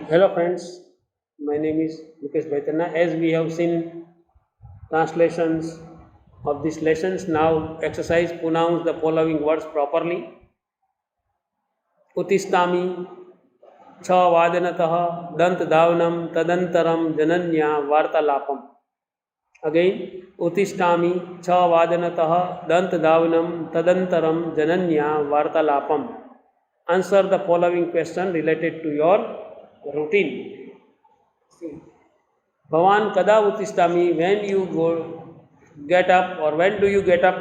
Hello friends, my name is Mukesh Baitana. As we have seen translations of these lessons, now exercise pronounce the following words properly. उत्तिष्ठामि छवादनतः दन्तधावनं तदनन्तरं जनन्या वार्तालापम्. Again, उत्तिष्ठामि छवादनतः दन्तधावनं तदनन्तरं जनन्या वार्तालापम्. Answer the following question related to your routine. Bhavan kada uttishtami, when you get up, or when do you get up?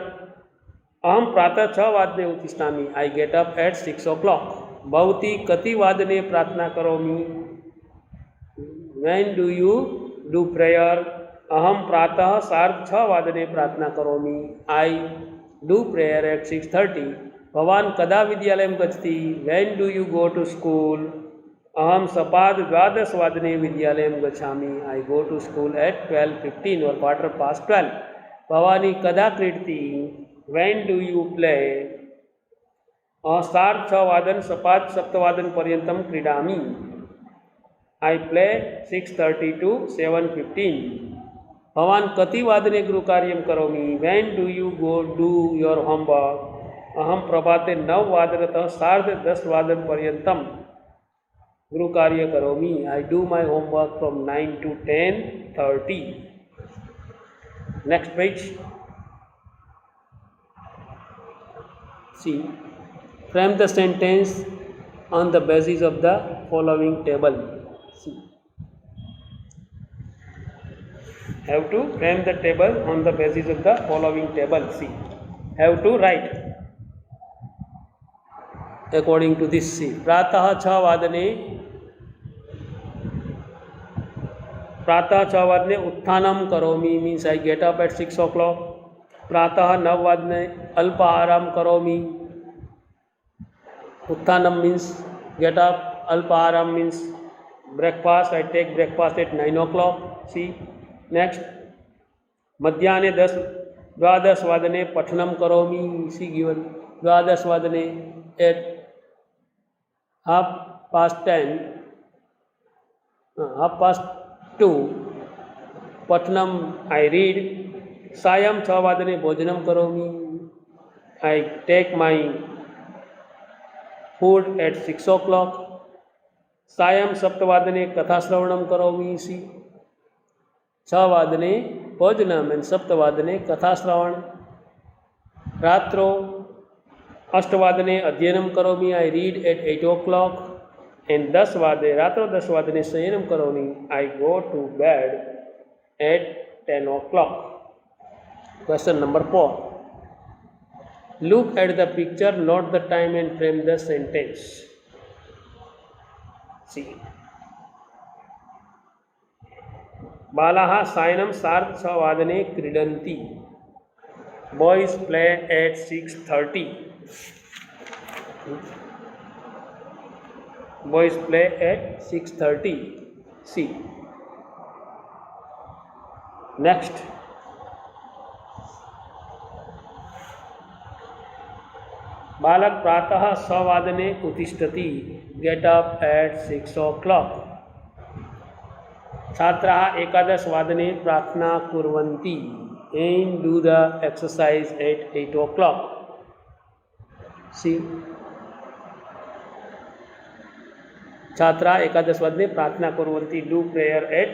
Aham pratah 6 vadane uttishtami, I get up at 6 o'clock. Bhavati kati vadane pratna karomi, when do you do prayer? Aham pratah 6:30 vadane pratna karomi, I do prayer at 6:30. Bhavan kada vidyalayam gachati, when do you go to school? Aham sapad 12 vadane vidyalayam gachami, I go to school at 12:15 or quarter past 12. Bhavani kada kridti, when do you play? 6:30 vadan sapad saptavadan paryantam kridami, I play 6:30 to 7:15. Bhavan kati vadane gru karyam karomi, when do you go do your homework? Aham prabhate 9 vadanatah 10:30 vadan paryantam gru karya karomi, I do my homework from 9 to 10:30. Next page. See, frame the sentence on the basis of the following table. See, have to frame the table on the basis of the following table. See, have to write according to this. See, pratah 6 vadane उत्थानम करोमि means I get up at 6 o'clock. प्रातः 9 vadane अल्पाहारम करोमि. उत्थानम means get up, अल्पाहारम means breakfast, I take breakfast at 9 o'clock. See, next, मध्याह्ने 12 vadane पठनम करोमि. See given 12 vadane at 2:30 पठनम I read. सायं 6 vadane भोजनम करोमि, I take my food at 6 o'clock. सायं 7 vadane कथाश्रवणम करोमि. See, 6 vadane भोजनम and 7 vadane कथाश्रवण. रात्रो 8 vadane अध्ययनम करोमि, I read at 8 o'clock. And 10 vadane रात्रो 10 vadane शयनम करोमि, I go to bed at 10 o'clock. Question number 4. Look at the picture, note the time and frame the sentence. See, बालाः सायं 6:30 vadane क्रीडन्ति, boys play at 6:30. Boys play at 6:30. See, next, बालक प्रातः 6 vadane उत्तिष्ठति, get up at 6 o'clock. छात्राः 11 vadane प्रार्थना कुर्वन्ति, and do the exercise at 8 o'clock. See, छात्राः 11 vadane प्रार्थना कुर्वन्ति, do prayer at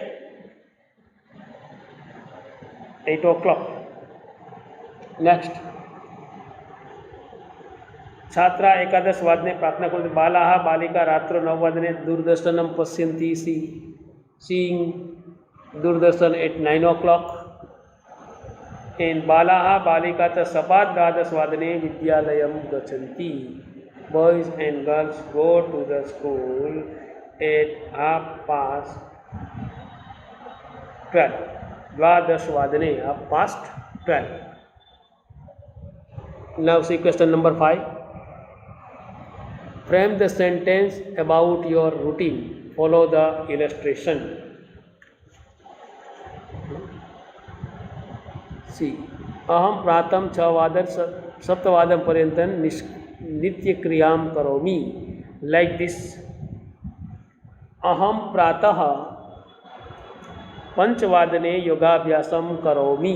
8 o'clock. Next, छात्रा 11 vadane प्रार्थना कुर्वन्ति, बालाः बालिका रात्रौ 9 vadane दूरदर्शनं पश्यन्ति. Seeing Doordarshan at 9 o'clock. And बालाः बालिका च सपाद 12 vadane विद्यालयं गच्छन्ति, boys and girls go to the school at 12:30. 12 vadane 12:30. Now see question number 5. Frame the sentence about your routine. Follow the illustration. See, aham pratam 6 vadan 7 vadan paryantam nitya kriyam karomi. Like this, अहम प्रातः पंचवादने योगाभ्यासं करोमि।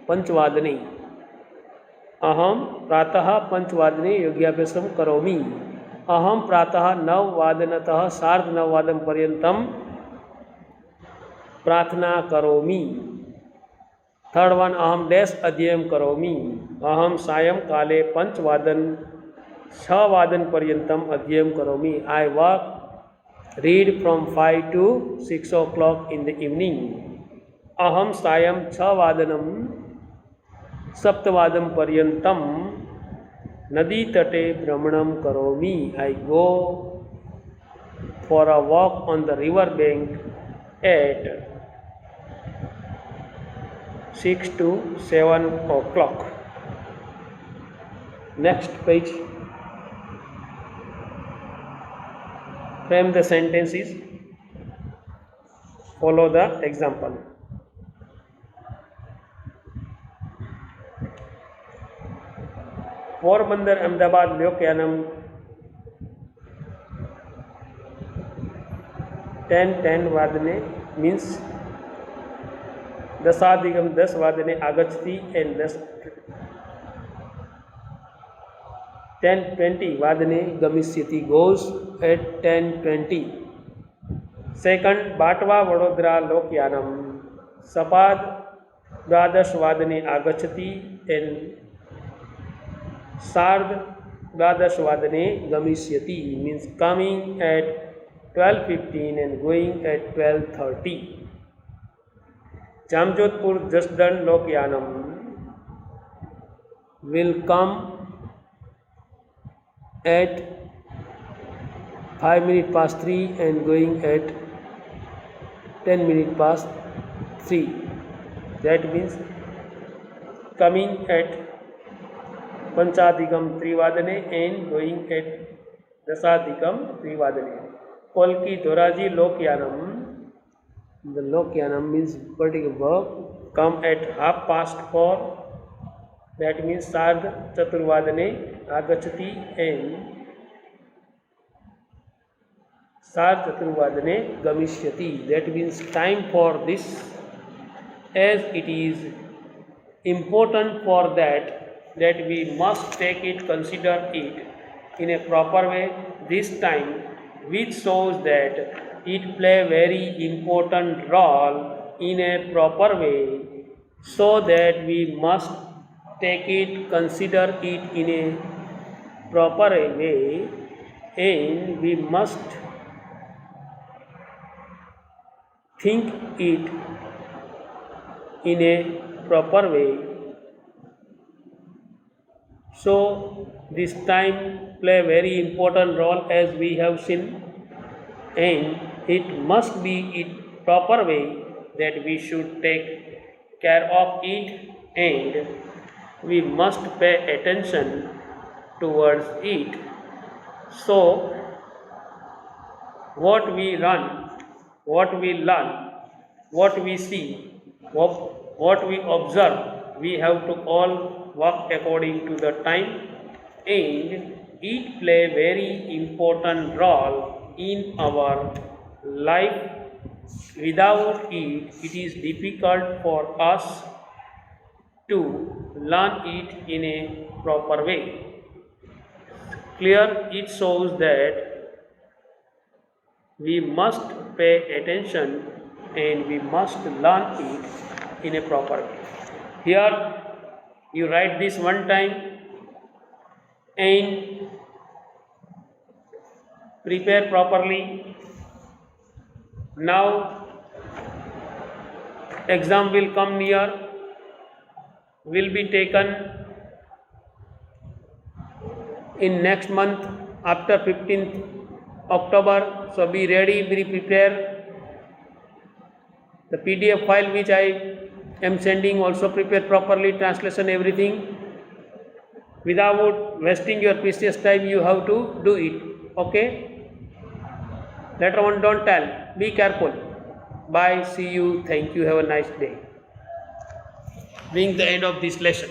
पंचवादने अहम प्रातः पंचवादने योगाभ्यासं करोमि। अहम प्रातः 9 सार्धनववादनपर्यन्तं प्रार्थना करोमि। थर्ड वन, अहम डैश अध्ययनं करोमि। अहम सायंकाले 6 वादनपर्यन्तम् अध्ययनं करोमि। I work read from 5 to 6 o'clock in the evening. अहम सायं 6 सप्तवादनपर्यन्तं नदीतटे भ्रमणं करोमि। I go for a walk on the river bank at 6 to 7 o'clock. Next page. Frame the sentences. Follow the example. Porbandar Ahmedabad लोकयानम 10 वादने means 10 वादने आगच्छति and 10:20 वादने गमिष्यति, goes at 10:20. Second, बाटवा वडोदरा लोकयानम सपाद 12 वादने आगच्छति and 12:30 वादने गमिष्यति, means coming at 12:15 and going at 12:30. Jamjodhpur Jasdan लोकयानम will come at 3 and going at 3. That means coming at 3 वादने and going at 3 वादने. कोलकी Dhoraji लोकयानम, the लोकयानम means particular verb, come at 4:30. That means 4:15 वादने आगच्छति and 4:15 वादने गमिष्यति. That means time for this, as it is important for that we must take it, consider it in a proper way. This time, which shows that it play very important role in a proper way, so that we must take it, consider it in a proper way, and we must think it in a proper way. So this time play very important role, as we have seen, and it must be in proper way that we should take care of it, and we must pay attention towards it. So what we run, what we learn, what we see, what we observe, we have to all work according to the time, and it play very important role in our life. Without it, it is difficult for us to learn it in a proper way. Clear? It shows that we must pay attention and we must learn it in a proper way. Here you write this one time and prepare properly. Now exam will come near, will be taken in next month after 15th October. So be ready, be prepared. The PDF file which I am sending also prepare properly, translation, everything. Without wasting your precious time, you have to do it. Okay? Later on, don't tell. Be careful. Bye. See you. Thank you. Have a nice day. Being the end of this lesson.